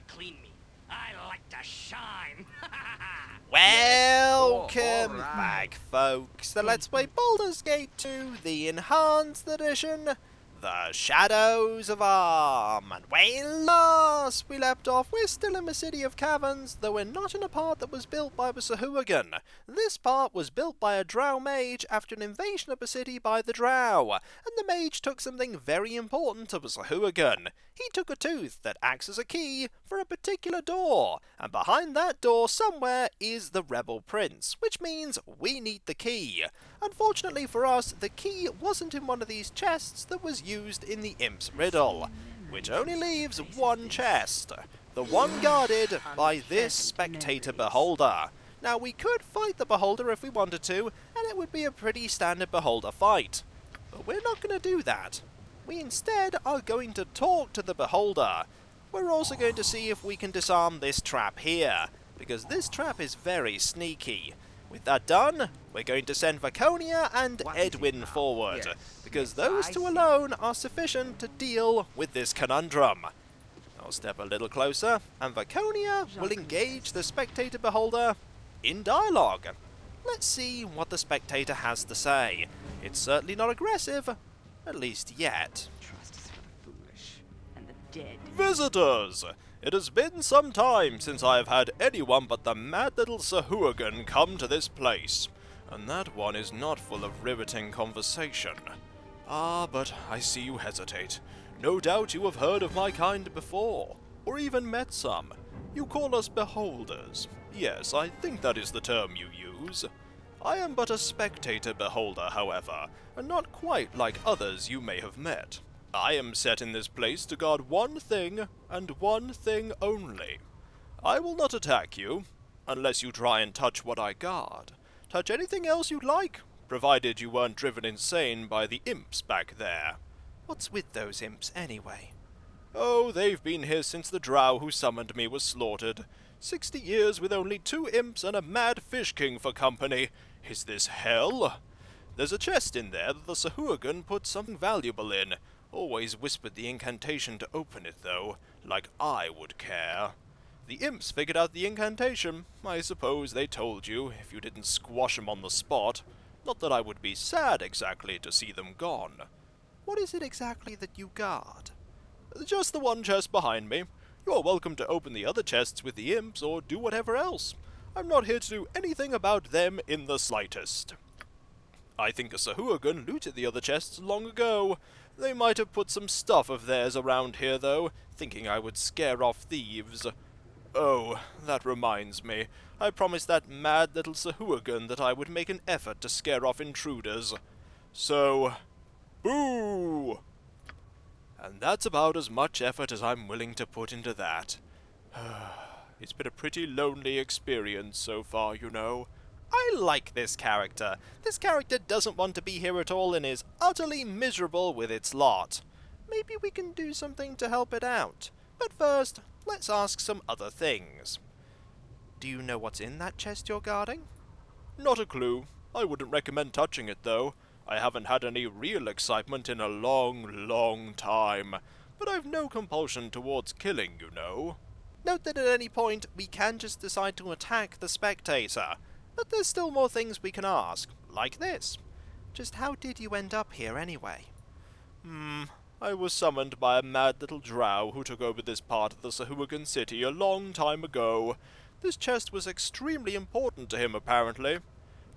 clean me. I like to shine. Welcome alright. back, folks, to Let's Play Baldur's Gate 2, the Enhanced Edition, The Shadows of Arm. And when last we left off, we're still in the City of Caverns, though we're not in a part that was built by the Sahuagin. This part was built by a drow mage after an invasion of the city by the drow, and the mage took something very important to the Sahuagin. He took a tooth that acts as a key for a particular door, and behind that door somewhere is the Rebel Prince, which means we need the key. Unfortunately for us, the key wasn't in one of these chests that was used in the Imp's Riddle, which only leaves one chest, the one guarded by this Spectator Beholder. Now, we could fight the Beholder if we wanted to, and it would be a pretty standard Beholder fight, but we're not going to do that. We instead are going to talk to the Beholder. We're also going to see if we can disarm this trap here, because this trap is very sneaky. With that done, we're going to send Viconia and Edwin forward, because those two alone are sufficient to deal with this conundrum. I'll step a little closer, and Viconia will engage the Spectator Beholder in dialogue. Let's see what the Spectator has to say. It's certainly not aggressive, at least yet. Trust is for the foolish and the dead. Visitors! It has been some time since I have had anyone but the mad little Sahuagin come to this place, and that one is not full of riveting conversation. Ah, but I see you hesitate. No doubt you have heard of my kind before, or even met some. You call us beholders. Yes, I think that is the term you use. I am but a spectator beholder, however, and not quite like others you may have met. I am set in this place to guard one thing, and one thing only. I will not attack you, unless you try and touch what I guard. Touch anything else you'd like, provided you weren't driven insane by the imps back there. What's with those imps, anyway? Oh, they've been here since the drow who summoned me was slaughtered. 60 years with only 2 imps and a mad fish king for company. Is this hell? There's a chest in there that the Sahuagin put something valuable in. Always whispered the incantation to open it, though, like I would care. The imps figured out the incantation. I suppose they told you, if you didn't squash 'em on the spot. Not that I would be sad exactly to see them gone. What is it exactly that you guard? Just the one chest behind me. You're welcome to open the other chests with the imps, or do whatever else. I'm not here to do anything about them in the slightest. I think a Sahuagin looted the other chests long ago. They might have put some stuff of theirs around here, though, thinking I would scare off thieves. Oh, that reminds me. I promised that mad little Sahuagin that I would make an effort to scare off intruders. So, boo! And that's about as much effort as I'm willing to put into that. It's been a pretty lonely experience so far, you know. I like this character. This character doesn't want to be here at all and is utterly miserable with its lot. Maybe we can do something to help it out. But first, let's ask some other things. Do you know what's in that chest you're guarding? Not a clue. I wouldn't recommend touching it, though. I haven't had any real excitement in a long, long time. But I've no compulsion towards killing, you know. Note that at any point, we can just decide to attack the Spectator. But there's still more things we can ask, like this. Just how did you end up here anyway? I was summoned by a mad little drow who took over this part of the Sahuagin city a long time ago. This chest was extremely important to him, apparently.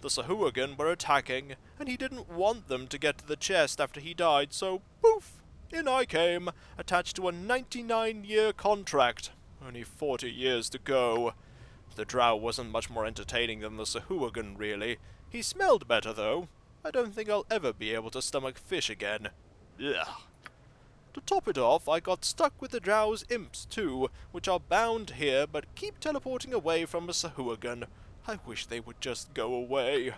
The Sahuagin were attacking, and he didn't want them to get to the chest after he died, so poof! In I came, attached to a 99-year contract. Only 40 years to go. The drow wasn't much more entertaining than the Sahuagin, really. He smelled better, though. I don't think I'll ever be able to stomach fish again. Ugh. To top it off, I got stuck with the drow's imps, too, which are bound here but keep teleporting away from the Sahuagin. I wish they would just go away.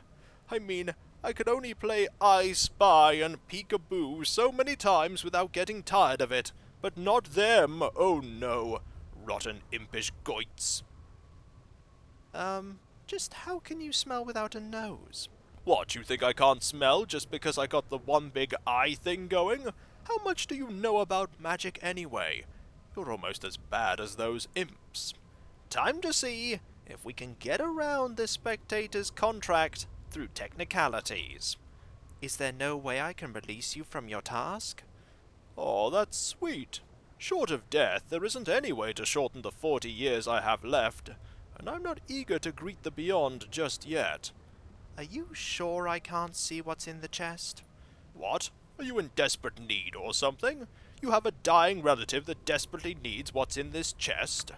I mean, I could only play I Spy and Peekaboo so many times without getting tired of it. But not them, oh no. Rotten impish goits. Just how can you smell without a nose? What, you think I can't smell just because I got the one big eye thing going? How much do you know about magic anyway? You're almost as bad as those imps. Time to see if we can get around this spectator's contract through technicalities. Is there no way I can release you from your task? Oh, that's sweet. Short of death, there isn't any way to shorten the 40 years I have left, and I'm not eager to greet the beyond just yet. Are you sure I can't see what's in the chest? What? Are you in desperate need or something? You have a dying relative that desperately needs what's in this chest?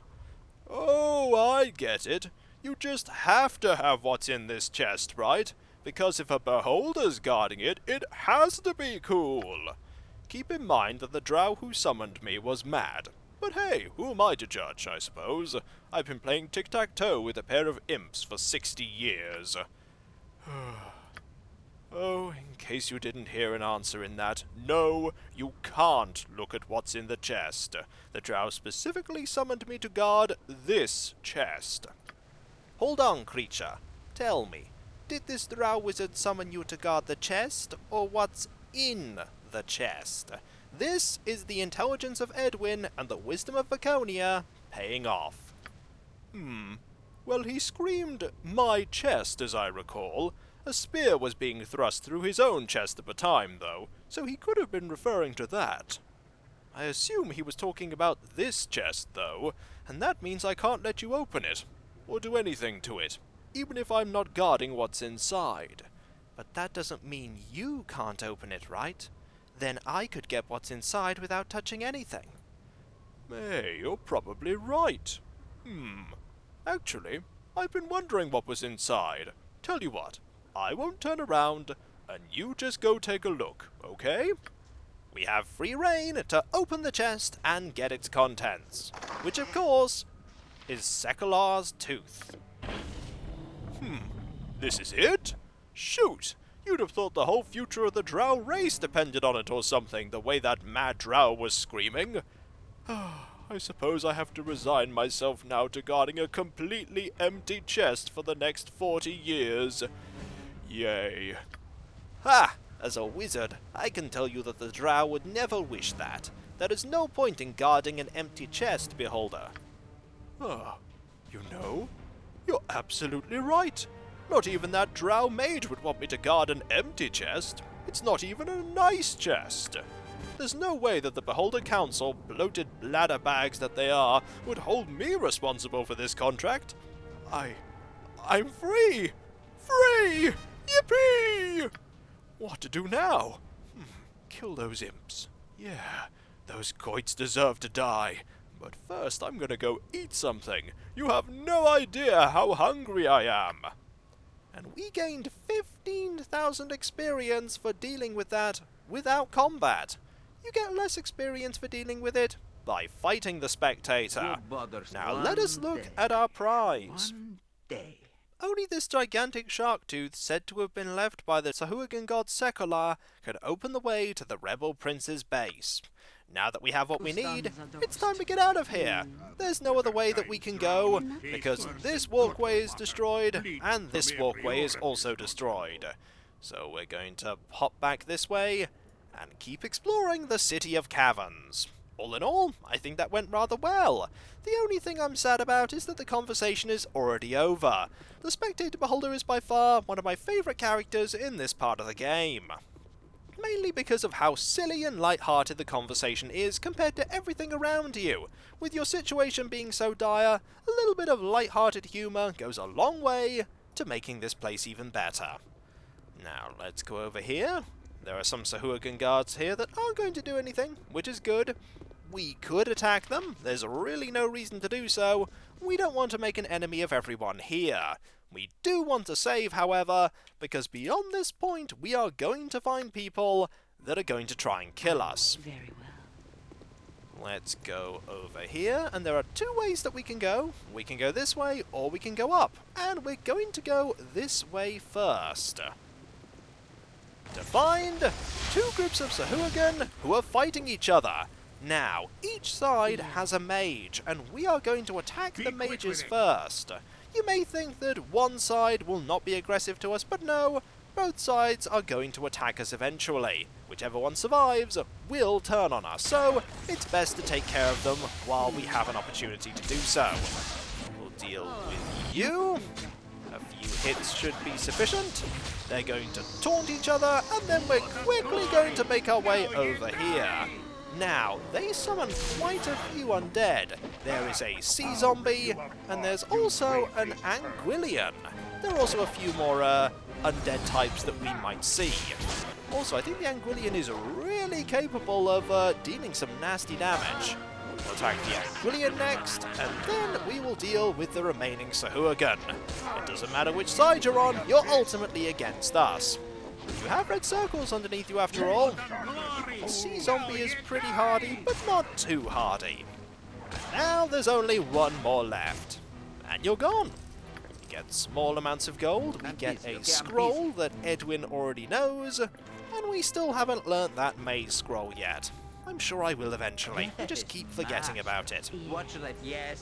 Oh, I get it. You just have to have what's in this chest, right? Because if a beholder's guarding it, it has to be cool. Keep in mind that the drow who summoned me was mad. But hey, who am I to judge, I suppose? I've been playing tic-tac-toe with a pair of imps for 60 years. Oh, in case you didn't hear an answer in that, no, you can't look at what's in the chest. The drow specifically summoned me to guard this chest. Hold on, creature. Tell me, did this drow wizard summon you to guard the chest, or what's in the chest? This is the intelligence of Edwin and the wisdom of Viconia paying off. Well, he screamed, "My chest," as I recall. A spear was being thrust through his own chest at the time, though, so he could have been referring to that. I assume he was talking about this chest, though, and that means I can't let you open it, or do anything to it, even if I'm not guarding what's inside. But that doesn't mean you can't open it, right? Then I could get what's inside without touching anything. Hey, you're probably right. Actually, I've been wondering what was inside. Tell you what, I won't turn around, and you just go take a look, okay? We have free reign to open the chest and get its contents, which of course is Secular's tooth. This is it? Shoot! You'd have thought the whole future of the drow race depended on it or something, the way that mad drow was screaming. I suppose I have to resign myself now to guarding a completely empty chest for the next 40 years. Yay. Ha! As a wizard, I can tell you that the drow would never wish that. There is no point in guarding an empty chest, beholder. You know, you're absolutely right. Not even that drow mage would want me to guard an empty chest. It's not even a nice chest. There's no way that the Beholder Council, bloated bladder bags that they are, would hold me responsible for this contract. I'm free! Free! Yippee! What to do now? Kill those imps. Yeah, those coits deserve to die. But first I'm gonna go eat something. You have no idea how hungry I am. And we gained 15,000 experience for dealing with that without combat. You get less experience for dealing with it by fighting the spectator. Now let us look at our prize. One day. Only this gigantic shark tooth, said to have been left by the Sahuagin god Secular, could open the way to the rebel prince's base. Now that we have what we need, it's time to get out of here. There's no other way that we can go, because this walkway is destroyed, and this walkway is also destroyed. So we're going to hop back this way, and keep exploring the City of Caverns. All in all, I think that went rather well. The only thing I'm sad about is that the conversation is already over. The Spectator Beholder is by far one of my favourite characters in this part of the game. Mainly because of how silly and light-hearted the conversation is compared to everything around you. With your situation being so dire, a little bit of light-hearted humour goes a long way to making this place even better. Now, let's go over here. There are some Sahuagin guards here that aren't going to do anything, which is good. We could attack them. There's really no reason to do so. We don't want to make an enemy of everyone here. We do want to save, however, because beyond this point we are going to find people that are going to try and kill us. Very well. Let's go over here, and there are two ways that we can go. We can go this way, or we can go up. And we're going to go this way first. To find two groups of Sahuagin who are fighting each other. Now, each side has a mage, and we are going to attack the mages first. You may think that one side will not be aggressive to us, but no, both sides are going to attack us eventually. Whichever one survives will turn on us, so it's best to take care of them while we have an opportunity to do so. We'll deal with you. A few hits should be sufficient. They're going to taunt each other, and then we're quickly going to make our way over here. Now, they summon quite a few undead. There is a sea zombie, and there's also an anguillion. There are also a few more undead types that we might see. Also, I think the anguillion is really capable of dealing some nasty damage. We'll attack the anguillion next, and then we will deal with the remaining Sahuagin. It doesn't matter which side you're on, you're ultimately against us. You have red circles underneath you after all. The sea zombie is pretty hardy, but not too hardy. And now there's only one more left. And you're gone. We get small amounts of gold, we get a scroll that Edwin already knows, and we still haven't learnt that maze scroll yet. I'm sure I will eventually. I just keep forgetting about it.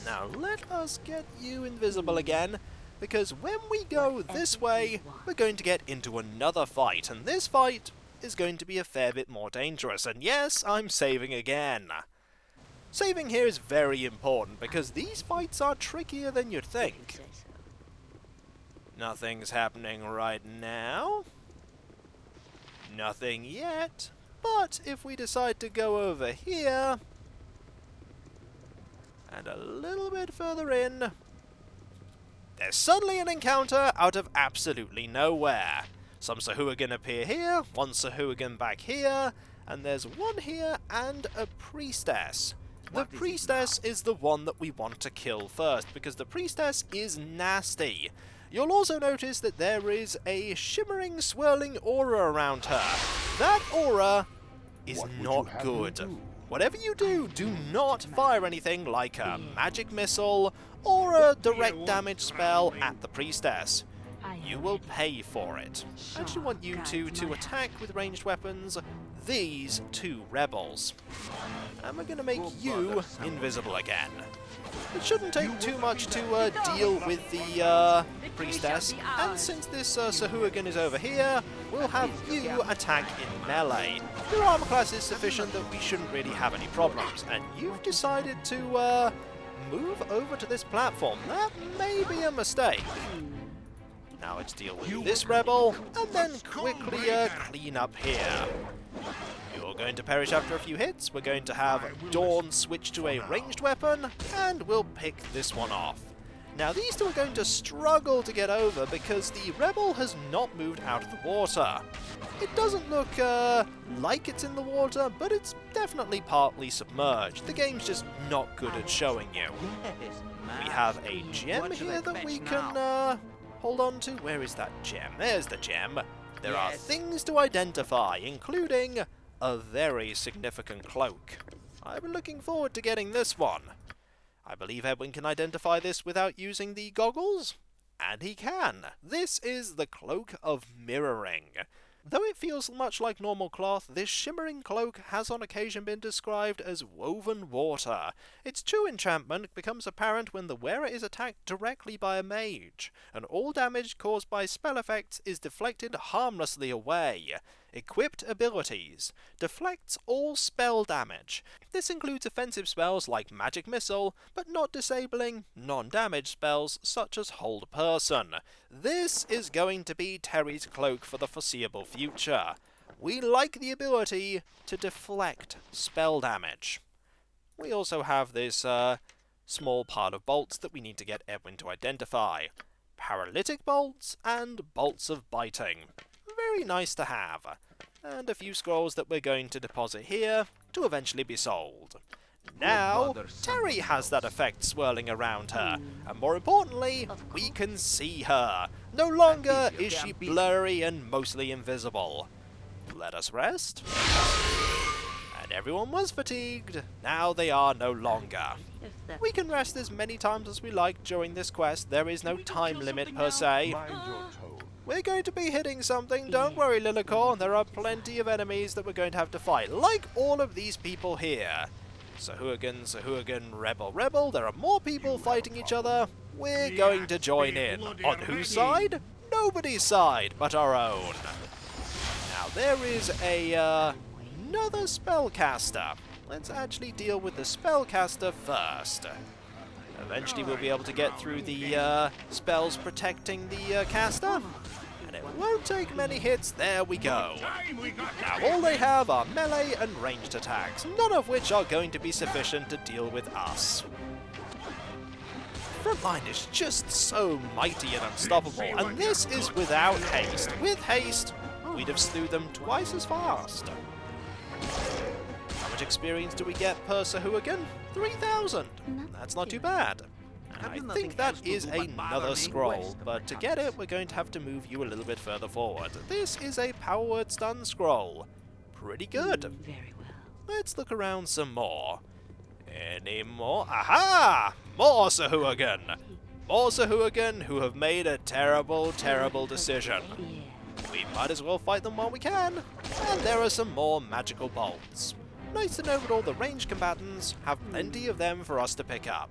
Now let us get you invisible again, because when we go this way, we're going to get into another fight, and this fight is going to be a fair bit more dangerous. And yes, I'm saving again. Saving here is very important, because these fights are trickier than you'd think. Nothing's happening right now. Nothing yet. But if we decide to go over here, and a little bit further in, there's suddenly an encounter out of absolutely nowhere. Some Sahuagin appear here, one Sahuagin back here, and there's one here and a priestess. The priestess is the one that we want to kill first, because the priestess is nasty. You'll also notice that there is a shimmering, swirling aura around her. That aura is not good. Whatever you do, do not fire anything like a magic missile or a direct damage spell at the priestess. You will pay for it. I actually want you two to attack with ranged weapons these two rebels. And we're going to make you invisible again. It shouldn't take too much to deal with the priestess, and since this Sahuagin is over here, we'll have you attack in melee. Your armor class is sufficient that we shouldn't really have any problems, and you've decided to move over to this platform. That may be a mistake. Now let's deal with this rebel, and then quickly clean up here. You're going to perish after a few hits. We're going to have Dawn switch to a ranged weapon, and we'll pick this one off. Now these two are going to struggle to get over because the rebel has not moved out of the water. It doesn't look like it's in the water, but it's definitely partly submerged. The game's just not good at showing you. We have a gem here that we can hold on to. Where is that gem? There's the gem. There are things to identify, including a very significant cloak. I've been looking forward to getting this one. I believe Edwin can identify this without using the goggles, and he can. This is the Cloak of Mirroring. Though it feels much like normal cloth, this shimmering cloak has on occasion been described as woven water. Its true enchantment becomes apparent when the wearer is attacked directly by a mage, and all damage caused by spell effects is deflected harmlessly away. Equipped abilities. Deflects all spell damage. This includes offensive spells like Magic Missile, but not disabling non-damage spells such as Hold Person. This is going to be Terry's cloak for the foreseeable future. We like the ability to deflect spell damage. We also have this small pile of bolts that we need to get Edwin to identify. Paralytic bolts and bolts of biting. Very nice to have. And a few scrolls that we're going to deposit here to eventually be sold. Now, Terry has that effect swirling around her, and more importantly, we can see her. No longer is she blurry and mostly invisible. Let us rest. And everyone was fatigued. Now they are no longer. We can rest as many times as we like during this quest. There is no time limit per se. We're going to be hitting something, don't worry Lilicore, there are plenty of enemies that we're going to have to fight, like all of these people here. Sahuagin, Rebel, there are more people fighting each other. We're going to join in. On whose side? Nobody's side but our own. Now there is another spellcaster. Let's actually deal with the spellcaster first. Eventually we'll be able to get through the spells protecting the caster. And it won't take many hits. There we go. Now all they have are melee and ranged attacks, none of which are going to be sufficient to deal with us. Frontline is just so mighty and unstoppable, and this is without haste. With haste, we'd have slew them twice as fast. How much experience do we get per Sahuagin? 3,000! That's not too bad. And I think that is another scroll, but to get it, we're going to have to move you a little bit further forward. This is a power word stun scroll. Pretty good. Very well. Let's look around some more. Any more? Aha! More Sahuagin! More Sahuagin who have made a terrible, terrible decision. Yeah. We might as well fight them while we can. And there are some more magical bolts. Nice to know that all the ranged combatants have plenty of them for us to pick up.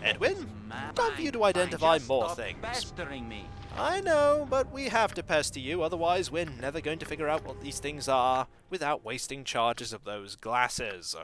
Edwin, time for you to identify more things. Pestering me. I know, but we have to pester you, otherwise we're never going to figure out what these things are without wasting charges of those glasses.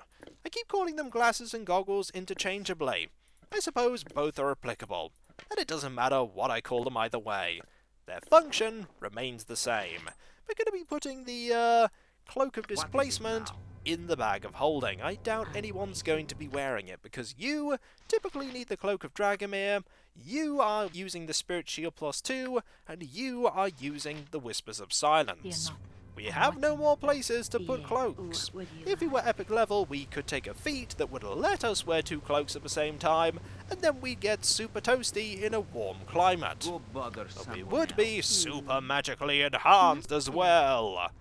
I keep calling them glasses and goggles interchangeably. I suppose both are applicable, and it doesn't matter what I call them either way. Their function remains the same. We're going to be putting the cloak of displacement in the bag of holding. I doubt anyone's going to be wearing it, because you typically need the Cloak of Dragomir, you are using the Spirit Shield +2, and you are using the Whispers of Silence. We have no more places to put cloaks. If we were epic level, we could take a feat that would let us wear 2 cloaks at the same time, and then we'd get super toasty in a warm climate. Go bother But we someone would be else. super magically enhanced as well.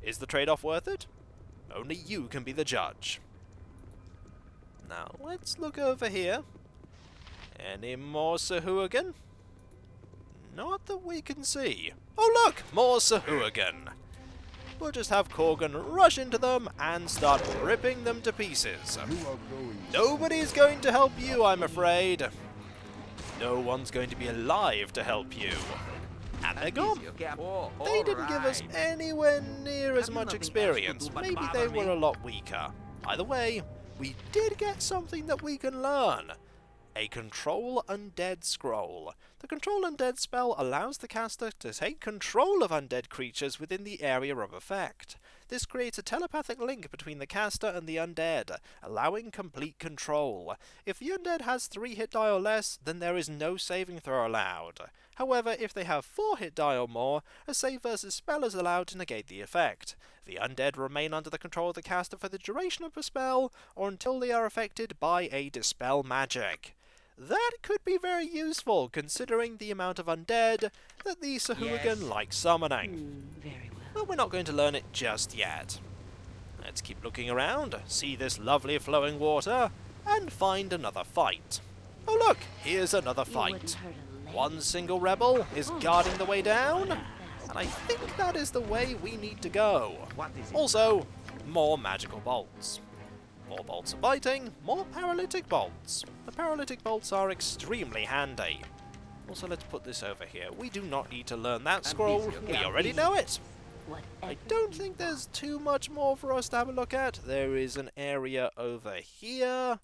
Is the trade-off worth it? Only you can be the judge. Now, let's look over here. Any more Sahuagin? Not that we can see. Oh look! More Sahuagin! We'll just have Korgan rush into them and start ripping them to pieces. Nobody's going to help you, I'm afraid. No one's going to be alive to help you. And they're gone. Oh, They didn't give us alright. anywhere near as much experience. Maybe they were a lot weaker. Either way, we did get something that we can learn. A Control Undead scroll. The Control Undead spell allows the caster to take control of undead creatures within the area of effect. This creates a telepathic link between the caster and the undead, allowing complete control. If the undead has 3 hit die or less, then there is no saving throw allowed. However, if they have 4 hit die or more, a save versus spell is allowed to negate the effect. The undead remain under the control of the caster for the duration of the spell, or until they are affected by a dispel magic. That could be very useful, considering the amount of undead that the Sahuagin Yes. like summoning. Very well. But we're not going to learn it just yet. Let's keep looking around, see this lovely flowing water, and find another fight. Oh look, here's another You wouldn't fight. hurt a leg. One single rebel is guarding the way down, and I think that is the way we need to go. What is it? Also, more magical bolts. More bolts of biting, more paralytic bolts. The paralytic bolts are extremely handy. Also, let's put this over here. We do not need to learn that scroll. busy, okay? We I'm already busy. know it. Whatever I don't think there's too much more for us to have a look at. There is an area over here,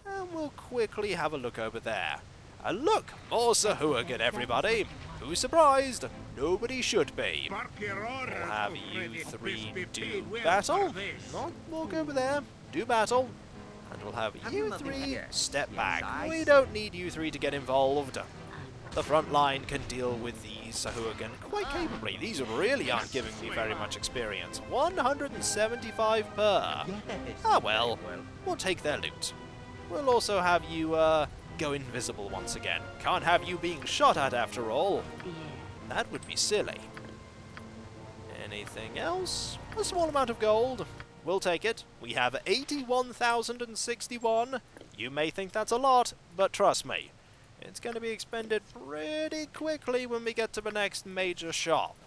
and we'll quickly have a look over there. And look, more Sahuagin, everybody. Who's surprised? Nobody should be. We'll have you 3 do battle. Not walk over there. Do battle. And we'll have you 3 step back. We don't need you 3 to get involved. The front line can deal with these Sahuagin quite capably. These really aren't giving me very much experience. 175 per. Ah well, we'll take their loot. We'll also have you go invisible once again. Can't have you being shot at after all. Yeah. That would be silly. Anything else? A small amount of gold. We'll take it. We have 81,061. You may think that's a lot, but trust me, it's going to be expended pretty quickly when we get to the next major shop.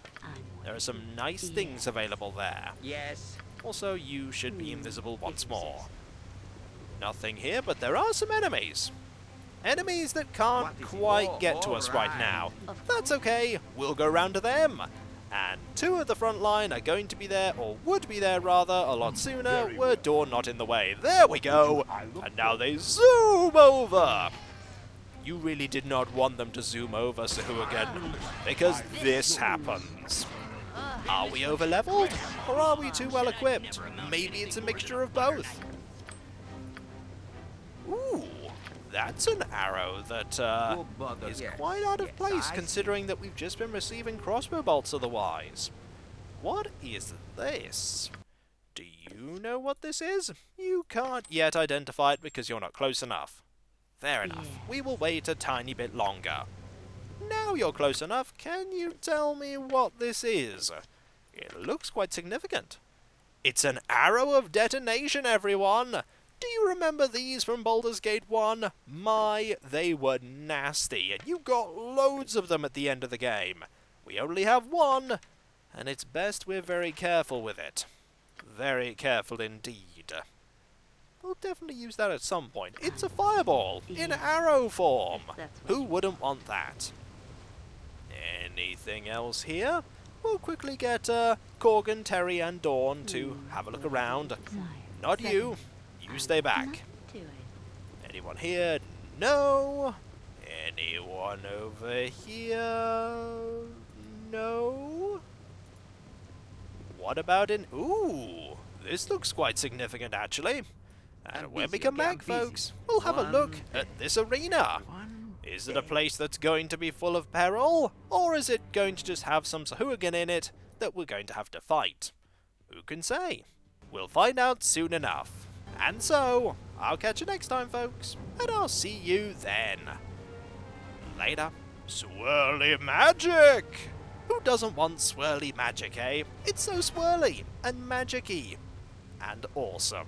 There are some nice things available there. Yes. Also, you should be invisible once more. Nothing here, but there are some enemies. Enemies that can't What is it? quite Oh, get to us right alright. now. That's okay, we'll go round to them. And 2 of the front line are going to be there, or would be there rather, a lot sooner, were Dawn not in the way. There we go! And now they zoom over! You really did not want them to zoom over, Sahuagin, because this happens. Are we over-leveled? Or are we too well-equipped? Maybe it's a mixture of both. Ooh, that's an arrow that is quite out of place, considering that we've just been receiving crossbow bolts otherwise. What is this? Do you know what this is? You can't yet identify it because you're not close enough. Fair enough. We will wait a tiny bit longer. Now you're close enough, can you tell me what this is? It looks quite significant. It's an arrow of detonation, everyone! Do you remember these from Baldur's Gate 1? My, they were nasty, and you got loads of them at the end of the game. We only have one, and it's best we're very careful with it. Very careful indeed. We'll definitely use that at some point. It's a fireball in arrow form. Who wouldn't want that? Anything else here? We'll quickly get Corgan, Terry, and Dawn to have a look around. Not you. You stay back. Anyone here? No. Anyone over here? No. What about in... Ooh, this looks quite significant, actually. And when we come back, folks, we'll have a look at this arena. Is it a place that's going to be full of peril? Or is it going to just have some Sahuagin in it that we're going to have to fight? Who can say? We'll find out soon enough. And so, I'll catch you next time, folks. And I'll see you then. Later. Swirly magic! Who doesn't want swirly magic, eh? It's so swirly and magic-y. And awesome.